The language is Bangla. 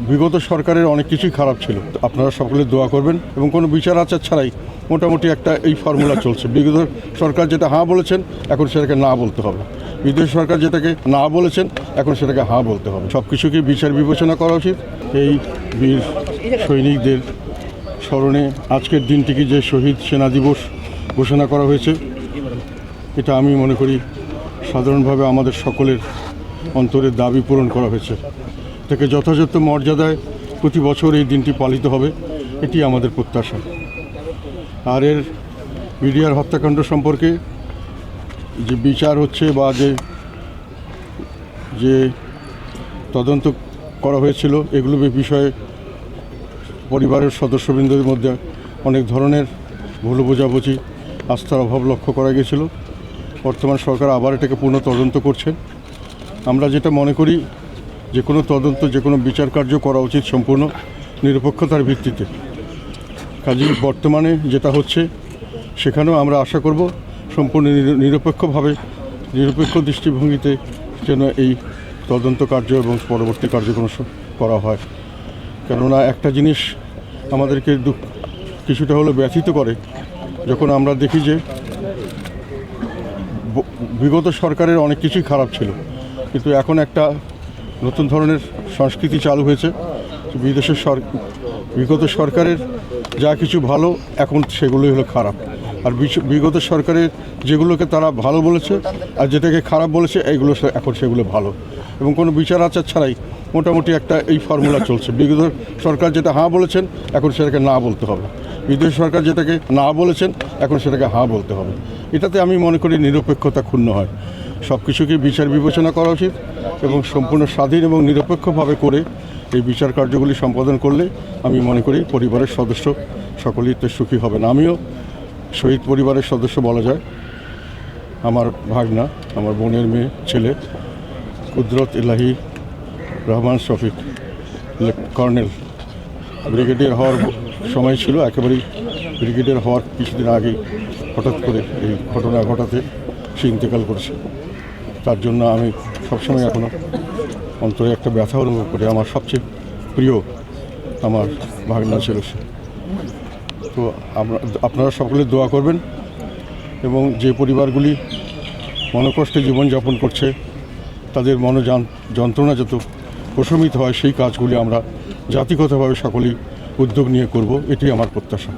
বিগত সরকারের অনেক কিছুই খারাপ ছিল। আপনারা সকলে দোয়া করবেন এবং কোনো বিচার আচার ছাড়াই মোটামুটি একটা এই ফর্মুলা চলছে। বিগত সরকার যেটা হ্যাঁ বলেছেন এখন সেটাকে না বলতে হবে, বিদেশ সরকার যেটাকে না বলেছেন এখন সেটাকে হ্যাঁ বলতে হবে। সব কিছুকে বিচার বিবেচনা করা উচিত। এই বীর সৈনিকদের স্মরণে আজকের দিনটিকে যে শহীদ সেনা দিবস ঘোষণা করা হয়েছে, এটা আমি মনে করি সাধারণভাবে আমাদের সকলের অন্তরের দাবি পূরণ করা হয়েছে। এটাকে যথাযথ মর্যাদায় প্রতি বছর এই দিনটি পালিত হবে, এটি আমাদের প্রত্যাশা। আর এর মিডিয়ার হত্যাকাণ্ড সম্পর্কে যে বিচার হচ্ছে বা যে তদন্ত করা হয়েছিল, এগুলো বিষয়ে পরিবারের সদস্যবৃন্দদের মধ্যে অনেক ধরনের ভুল বোঝাবুঝি, আস্থার অভাব লক্ষ্য করা গিয়েছিল। বর্তমান সরকার আবার এটাকে পুনঃ তদন্ত করছেন। আমরা যেটা মনে করি, যে কোনো তদন্ত, যে কোনো বিচার কার্য করা উচিত সম্পূর্ণ নিরপেক্ষতার ভিত্তিতে। কাজেই বর্তমানে যেটা হচ্ছে সেখানেও আমরা আশা করব সম্পূর্ণ নিরপেক্ষভাবে, নিরপেক্ষ দৃষ্টিভঙ্গিতে যেন এই তদন্ত কার্য এবং পরবর্তী কার্যক্রম করা হয়। কেননা একটা জিনিস আমাদেরকে কিছুটা হলে ব্যথিত করে, যখন আমরা দেখি যে বিগত সরকারের অনেক কিছুই খারাপ ছিল, কিন্তু এখন একটা নতুন ধরনের সংস্কৃতি চালু হয়েছে। বিগত সরকারের যা কিছু ভালো, এখন সেগুলোই হলো খারাপ। আর বিগত সরকারের যেগুলোকে তারা ভালো বলেছে আর যেটাকে খারাপ বলেছে, এইগুলো এখন সেগুলো ভালো, এবং কোনো বিচার আচার ছাড়াই মোটামুটি একটা এই ফর্মুলা চলছে। বিগত সরকার যেটা হ্যাঁ বলেছেন এখন সেটাকে না বলতে হবে, বিদেশ সরকার যেটাকে না বলেছেন এখন সেটাকে হ্যাঁ বলতে হবে। এটাতে আমি মনে করি নিরপেক্ষতা ক্ষুণ্ণ হয়। সব কিছুকে বিচার বিবেচনা করা উচিত এবং সম্পূর্ণ স্বাধীন এবং নিরপেক্ষভাবে করে এই বিচার কার্যগুলি সম্পাদন করলে আমি মনে করি পরিবারের সদস্য সকলেই তো সুখী হবেন। আমিও শহীদ পরিবারের সদস্য বলা যায়। আমার ভাগনা, আমার বোনের মেয়ে ছেলে কুদরত ইলাহি রহমান শফিক কর্নেল ব্রিগেডিয়ার হওয়ার সময় ছিল, একেবারেই ব্রিগেডিয়ার হওয়ার কিছুদিন আগেই হঠাৎ করে এই ঘটনা ঘটাতে সে ইন্তেকাল করেছে। তার জন্য আমি সবসময় এখনও অন্তরে একটা ব্যথা অনুভব করি। আমার সবচেয়ে প্রিয় আমার ভাগনা ছিল সে। তো আপনারা সকলে দোয়া করবেন এবং যে পরিবারগুলি মনকষ্টে জীবনযাপন করছে তাদের যন্ত্রণা যত প্রশমিত হয়, সেই কাজগুলি আমরা জাতিগতভাবে সকলেই উদ্যোগ নিয়ে করব, এটি আমার প্রত্যাশা।